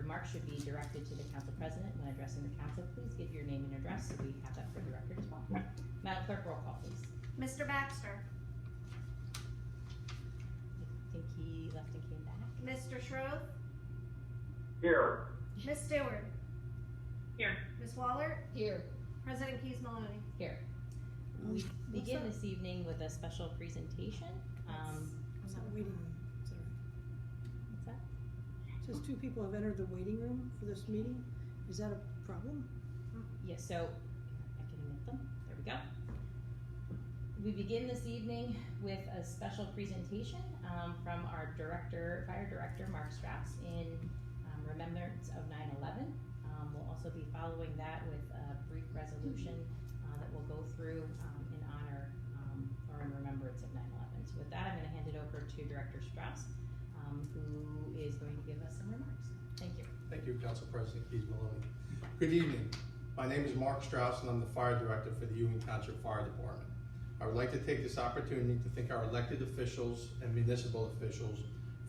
remarks should be directed to the council president. When addressing the council, please give your name and address so we have that for the record as well. Madam Clerk, roll call, please. Mr. Baxter. I think he left and came back. Mr. Schroth. Here. Ms. Stewart. Here. Ms. Waller. Here. President Keys Maloney. Here. We begin this evening with a special presentation. Is that a waiting room? Is that right? What's that? It says 2 people have entered the waiting room for this meeting. Is that a problem? Yes, so I can admit them. There we go. We begin this evening with a special presentation from our fire director, Mark Strauss, in remembrance of 9/11. We'll also be following that with a brief resolution that we'll go through in honor or in remembrance of 9/11. So with that, I'm going to hand it over to Director Strauss, who is going to give us some remarks. Thank you. Thank you, Council President Keys Maloney. Good evening. My name is Mark Strauss, and I'm the Fire Director for the Ewing Township Fire Department. I would like to take this opportunity to thank our elected officials and municipal officials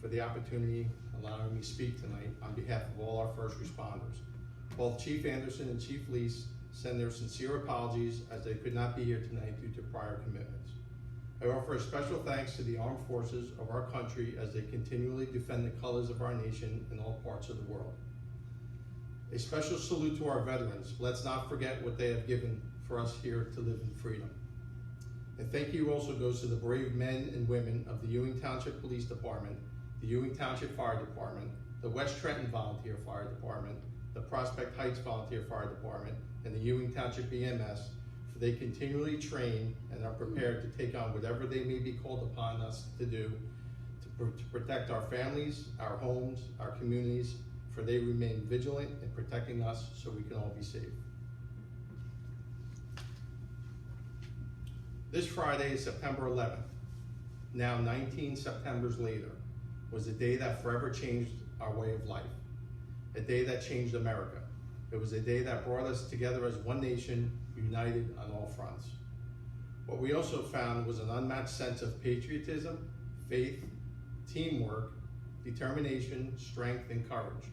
for the opportunity allowing me to speak tonight on behalf of all our first responders. Both Chief Anderson and Chief Lease send their sincere apologies as they could not be here tonight due to prior commitments. I offer a special thanks to the armed forces of our country as they continually defend the colors of our nation in all parts of the world. A special salute to our veterans. Let's not forget what they have given for us here to live in freedom. And thank you also goes to the brave men and women of the Ewing Township Police Department, the Ewing Township Fire Department, the West Trenton Volunteer Fire Department, the Prospect Heights Volunteer Fire Department, and the Ewing Township EMS, for they continually train and are prepared to take on whatever they may be called upon us to do to protect our families, our homes, our communities, for they remain vigilant in protecting us so we can all be safe. This Friday is September 11th. Now 19 Septembers later was a day that forever changed our way of life. A day that changed America. It was a day that brought us together as one nation, united on all fronts. What we also found was an unmatched sense of patriotism, faith, teamwork, determination, strength, and courage,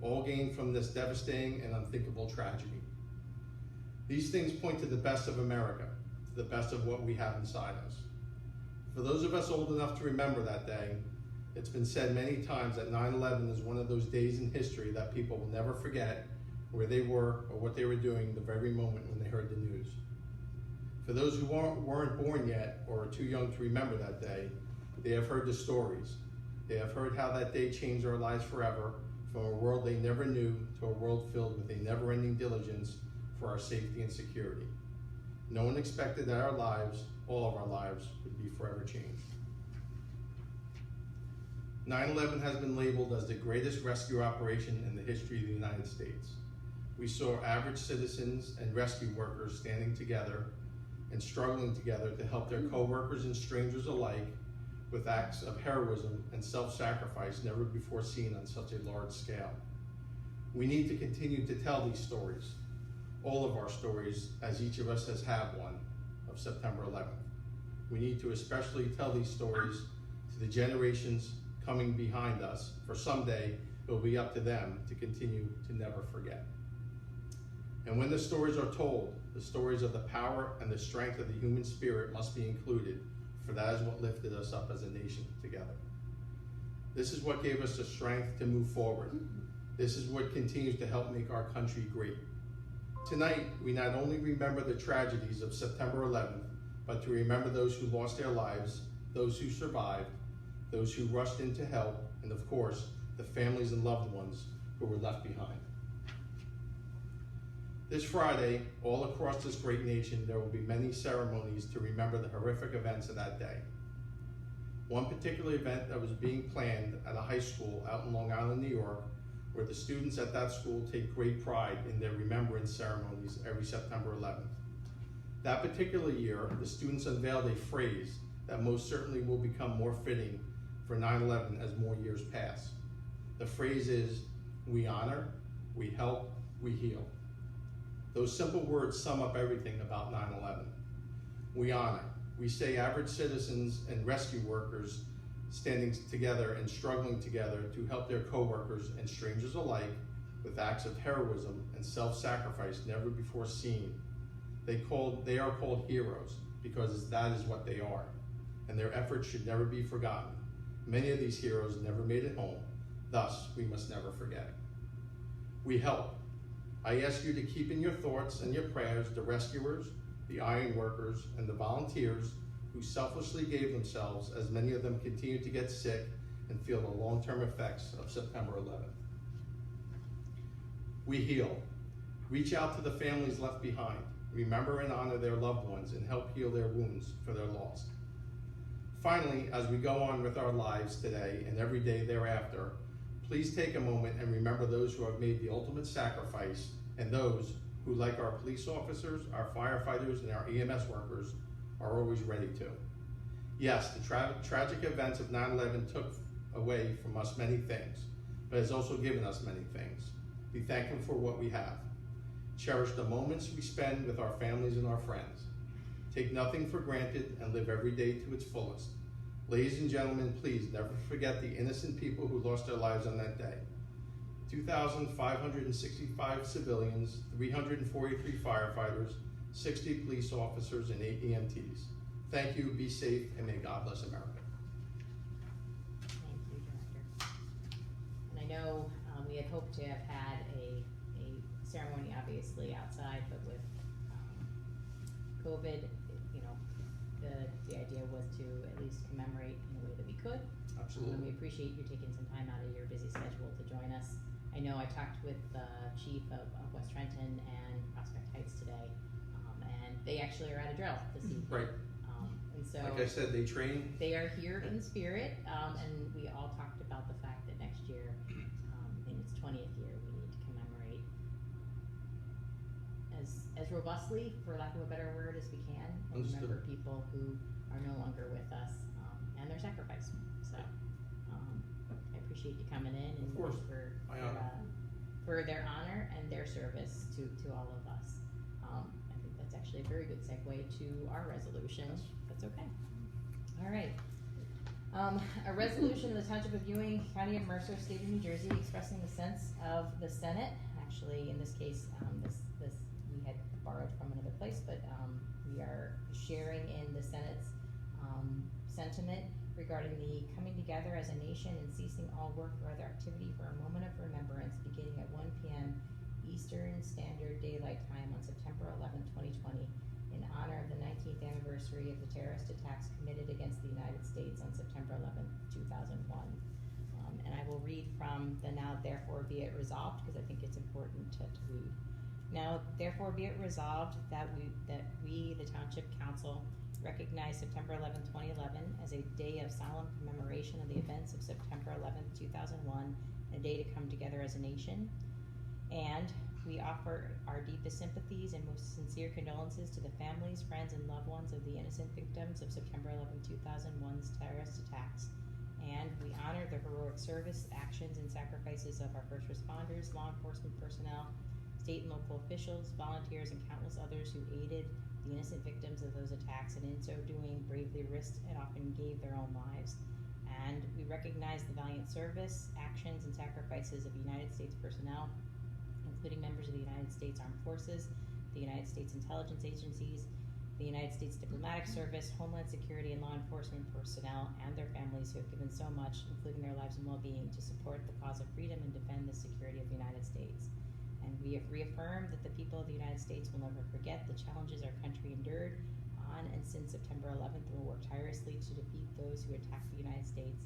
all gained from this devastating and unthinkable tragedy. These things point to the best of America, to the best of what we have inside us. For those of us old enough to remember that day, it's been said many times that 9/11 is one of those days in history that people will never forget where they were or what they were doing the very moment when they heard the news. For those who weren't born yet or are too young to remember that day, they have heard the stories. They have heard how that day changed our lives forever, from a world they never knew to a world filled with a never-ending diligence for our safety and security. No one expected that our lives, all of our lives, would be forever changed. 9/11 has been labeled as the greatest rescue operation in the history of the United States. We saw average citizens and rescue workers standing together and struggling together to help their co-workers and strangers alike with acts of heroism and self-sacrifice never before seen on such a large scale. We need to continue to tell these stories, all of our stories, as each of us has had one, of September 11th. We need to especially tell these stories to the generations coming behind us, for someday it will be up to them to continue to never forget. And when the stories are told, the stories of the power and the strength of the human spirit must be included, for that is what lifted us up as a nation together. This is what gave us the strength to move forward. This is what continues to help make our country great. Tonight, we not only remember the tragedies of September 11th, but to remember those who lost their lives, those who survived, those who rushed in to help, and of course, the families and loved ones who were left behind. This Friday, all across this great nation, there will be many ceremonies to remember the horrific events of that day. One particular event that was being planned at a high school out in Long Island, New York, where the students at that school take great pride in their remembrance ceremonies every September 11th. That particular year, the students unveiled a phrase that most certainly will become more fitting for 9/11 as more years pass. The phrase is, we honor, we help, we heal. Those simple words sum up everything about 9/11. We honor. We say average citizens and rescue workers standing together and struggling together to help their coworkers and strangers alike with acts of heroism and self-sacrifice never before seen. They are called heroes because that is what they are, and their efforts should never be forgotten. Many of these heroes never made it home, thus we must never forget. We help. I ask you to keep in your thoughts and your prayers the rescuers, the iron workers, and the volunteers who selflessly gave themselves as many of them continue to get sick and feel the long-term effects of September 11th. We heal. Reach out to the families left behind. Remember and honor their loved ones and help heal their wounds for their loss. Finally, as we go on with our lives today and every day thereafter, please take a moment and remember those who have made the ultimate sacrifice and those who, like our police officers, our firefighters, and our EMS workers, are always ready to. Yes, the tragic events of 9/11 took away from us many things, but has also given us many things. Be thankful for what we have. Cherish the moments we spend with our families and our friends. Take nothing for granted and live every day to its fullest. Ladies and gentlemen, please never forget the innocent people who lost their lives on that day. 2,565 civilians, 343 firefighters, 60 police officers, and 8 EMTs. Thank you, be safe, and may God bless America. Thank you, Director. And I know we had hoped to have had a ceremony, obviously, outside, but with COVID, the idea was to at least commemorate in a way that we could. Absolutely. We appreciate you taking some time out of your busy schedule to join us. I know I talked with the chief of West Trenton and Prospect Heights today, and they actually are at a drill this evening. Right. And so, like I said, they train. They are here in spirit, and we all talked about the fact that next year, in its 20th year, we need to commemorate as robustly, for lack of a better word, as we can, and remember people who are no longer with us, and their sacrifice. So, I appreciate you coming in and for their honor and their service to all of us. I think that's actually a very good segue to our resolution. Yes. That's okay. All right. A resolution of the Township of Ewing, County of Mercer, State of New Jersey, expressing the sense of the Senate. Actually, in this case, this we had borrowed from another place, but we are sharing in the Senate's sentiment regarding the coming together as a nation and ceasing all work or other activity for a moment of remembrance beginning at 1 p.m. Eastern Standard Daylight Time on September 11, 2020, in honor of the 19th anniversary of the terrorist attacks committed against the United States on September 11, 2001. And I will read from the now therefore be it resolved, because I think it's important to read. Now therefore be it resolved that we, the Township Council, recognize September 11, 2011 as a day of solemn commemoration of the events of September 11, 2001, a day to come together as a nation. And we offer our deepest sympathies and most sincere condolences to the families, friends, and loved ones of the innocent victims of September 11, 2001's terrorist attacks. And we honor the heroic service, actions, and sacrifices of our first responders, law enforcement personnel, state and local officials, volunteers, and countless others who aided the innocent victims of those attacks, and in so doing bravely risked and often gave their own lives. And we recognize the valiant service, actions, and sacrifices of United States personnel, including members of the United States Armed Forces, the United States Intelligence Agencies, the United States Diplomatic Service, Homeland Security, and law enforcement personnel, and their families who have given so much, including their lives and well-being, to support the cause of freedom and defend the security of the United States. And we have reaffirmed that the people of the United States will never forget the challenges our country endured on and since September 11th, and will work tirelessly to defeat those who attacked the United States.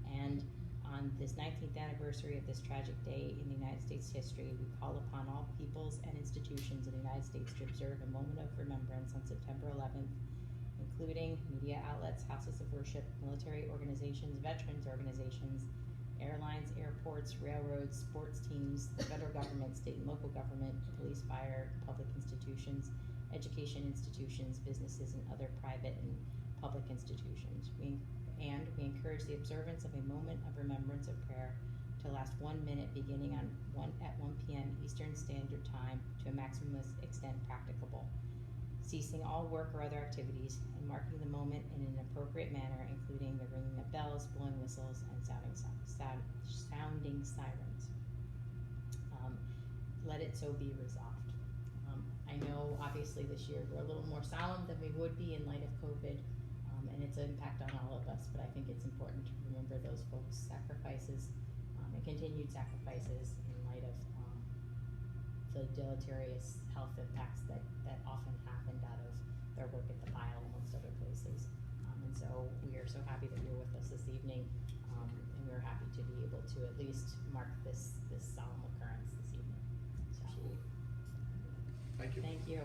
And on this 19th anniversary of this tragic day in the United States history, we call upon all peoples and institutions in the United States to observe a moment of remembrance on September 11th, including media outlets, houses of worship, military organizations, veterans organizations, airlines, airports, railroads, sports teams, the federal government, state and local government, police, fire, public institutions, education institutions, businesses, and other private and public institutions. We encourage the observance of a moment of remembrance of prayer to last 1 minute beginning at 1 p.m. Eastern Standard Time to a maximum extent practicable. ceasing all work or other activities, and marking the moment in an appropriate manner, including the ringing of bells, blowing whistles, and sounding sirens. Let it so be resolved. I know obviously this year we're a little more solemn than we would be in light of COVID, and its impact on all of us, but I think it's important to remember those folks' sacrifices and continued sacrifices in light of the deleterious health impacts that often happened out of their work at the file amongst other places. And so we are so happy that you're with us this evening, and we're happy to be able to at least mark this solemn occurrence this evening. So, Absolutely. Thank you. thank you.